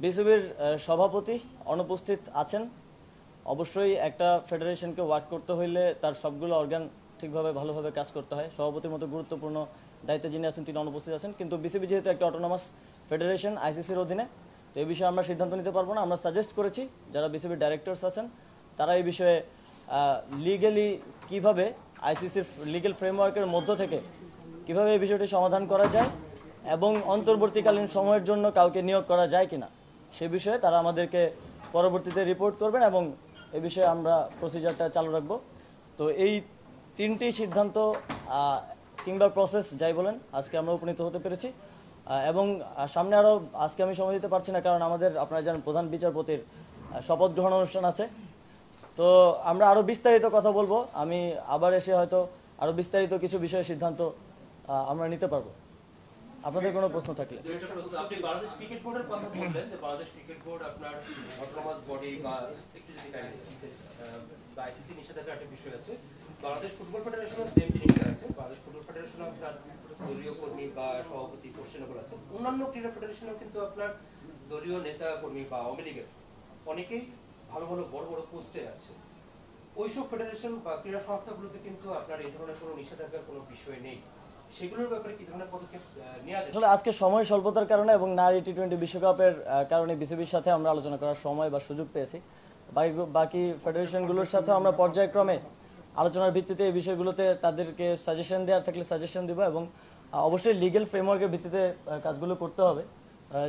বিসিবির সভাপতি অনুপস্থিত আছেন। অবশ্যই একটা ফেডারেশনকে ওয়ার্ক করতে হইলে তার সবগুলো অর্গান ঠিকভাবে ভালোভাবে কাজ করতে হয়। সভাপতির মতো গুরুত্বপূর্ণ দায়িত্বে যিনি আছেন তিনি অনুপস্থিত আছেন। কিন্তু বিসিবি যেহেতু একটা অটোনমাস ফেডারেশন আইসিসির অধীনে, তো এই বিষয়ে আমরা সিদ্ধান্ত নিতে পারবো না। আমরা সাজেস্ট করেছি যারা বিসিবির ডাইরেক্টরস আছেন তারা এই বিষয়ে লিগ্যালি কিভাবে আইসিসির লিগ্যাল ফ্রেমওয়ার্কের মধ্য থেকে কিভাবে এই বিষয়টি সমাধান করা যায় এবং অন্তর্বর্তীকালীন সময়ের জন্য কাউকে নিয়োগ করা যায় কিনা সে বিষয়ে তারা আমাদেরকে পরবর্তীতে রিপোর্ট করবেন এবং এ বিষয়ে আমরা প্রসিজারটা চালু রাখব। তো এই তিনটি সিদ্ধান্ত কিংবা প্রসেস যাই বলেন আজকে আমরা উপনীত হতে পেরেছি এবং সামনে আরও আজকে আমি সময় দিতে পারছি না, কারণ আমাদের আপনারা জানেন প্রধান বিচারপতির শপথ গ্রহণ অনুষ্ঠান আছে। তো আমরা আরও বিস্তারিত কথা বলবো, আমি আবার এসে হয়তো আরও বিস্তারিত কিছু বিষয়ে সিদ্ধান্ত আমরা নিতে পারবো। আপনাদের কোনো প্রশ্ন থাকলে। আপনি বাংলাদেশ ক্রিকেট বোর্ডের কথা বললেন যে বাংলাদেশ ক্রিকেট বোর্ড আপনার অটোনমাস বডি বা একটু যদি আইসিসি নিষেধাজ্ঞার একটা বিষয় আছে। বাংলাদেশ ফুটবল ফেডারেশনের সেম জিনিসটা আছে। বাংলাদেশ ফুটবল ফেডারেশন আপনার দলীয় কর্মী বা সভাপতি কোশ্চেনেবল আছে। অন্যান্য ক্রীড়া ফেডারেশনেও কিন্তু আপনার দলীয় নেতা কর্মী বা আওয়ামী লীগের অনেকেই ভালো ভালো বড় বড় পোস্টে আছে। ওইসব ফেডারেশন বা ক্রীড়া সংস্থাগুলোতে কিন্তু আপনার এই ধরনের কোনো নিষেধাজ্ঞার কোনো বিষয় নেই। সেগুলোর ব্যাপারে কি ধরনের পদক্ষেপ নেওয়া যায়? আসলে আজকে সময় স্বল্পতার কারণে এবং নারী টি-20 বিশ্বকাপের কারণে বিসিবির সাথে আমরা আলোচনা করার সময় বা সুযোগ পেয়েছি। বাকি ফেডারেশনগুলোর সাথে আমরা পর্যায়ক্রমে আলোচনার ভিত্তিতে এই বিষয়গুলোতে তাদেরকে সাজেশন দেওয়ার থাকলে সাজেশন দেবো এবং অবশ্যই লিগ্যাল ফ্রেমওয়ার্কের ভিত্তিতে কাজগুলো করতে হবে।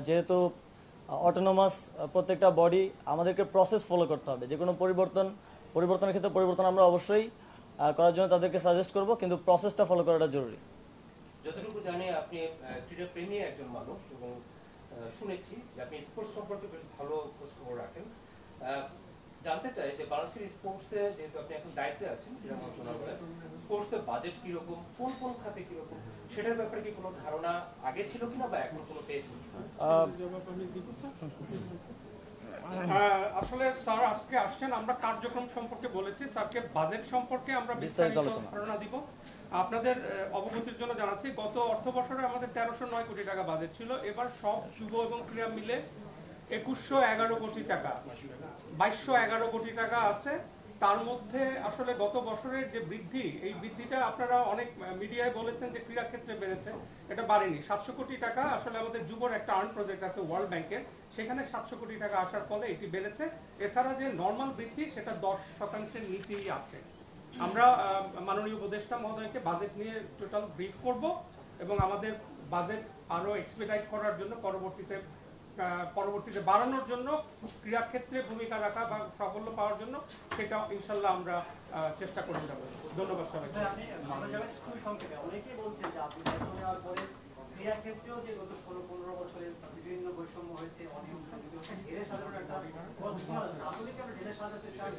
যেহেতু অটোনমাস প্রত্যেকটা বডি আমাদেরকে প্রসেস ফলো করতে হবে। যে কোনো পরিবর্তনের ক্ষেত্রে পরিবর্তন আমরা অবশ্যই করার জন্য তাদেরকে সাজেস্ট করব, কিন্তু প্রসেসটা ফলো করাটা জরুরি। যতটুকু জানি আপনি ক্রীড়া প্রেমী একজন মানুষ এবং শুনেছি যে আপনি স্পোর্টস সম্পর্কে বেশ ভালো খোঁজ খবর রাখেন। জানতে চাই যে বাংলাদেশের স্পোর্টসে যেহেতু আপনি এখন দায়িত্বে আছেন ক্রীড়া মন্ত্রণালয়ে, স্পোর্টসের বাজেট কিরকম, কোন কোন খাতে কিরকম, সেটার ব্যাপারে কি কোনো ধারণা আগে ছিল কিনা বা এখন কোনো পেয়েছেন? আসলে স্যার আজকে আসছেন, আমরা কার্যক্রম সম্পর্কে বলেছি, স্যারকে বাজেট সম্পর্কে আমরা বিস্তারিত ধারণা দিব। আপনাদের অবগতির জন্য জানাচ্ছি গত অর্থ বছরে আমাদের 1309 কোটি টাকা বাজেট ছিল। এবার সব যুব এবং ক্রীড়া মিলে 2111 কোটি টাকা, 2211 কোটি টাকা আছে। তার মধ্যে আসলে গত বছরের যে বৃদ্ধি, এই বৃদ্ধিটা আপনারা অনেক মিডিয়ায় বলেছেন যে ক্রীড়া ক্ষেত্রে বেড়েছে, এটা বাড়েনি। 700 কোটি টাকা আসলে আমাদের যুবর একটা আর্ন প্রজেক্ট আছে ওয়ার্ল্ড ব্যাংকের, সেখানে 700 কোটি টাকা আসার ফলে এটি বেড়েছে। এছাড়া যে নর্মাল বৃদ্ধি সেটা 10%-এর নিচেই আছে। আমরা মাননীয় উপদেষ্টা মহোদয়কে বাজেট নিয়ে টোটাল ব্রিফ করব এবং আমাদের বাজেট আরো এক্সপেডাইট করার জন্য পরবর্তীতে বাড়ানোর জন্য, ক্রীড়া ক্ষেত্রে ভূমিকা রাখা বা সাফল্য পাওয়ার জন্য সেটা ইনশাল্লাহ আমরা চেষ্টা করে যাব। ধন্যবাদ সবাইকে। অনেকেই বলছেন যে আপনি দায়িত্ব নেওয়ার পরে ক্রীড়া ক্ষেত্রেও যে গত 16-15 বছরের বিভিন্ন বৈষম্য হয়েছে, অনিয়ম ঢেলে সাজানোর একটা আসলে কি আমরা ঢেলে সাজাতে চাই?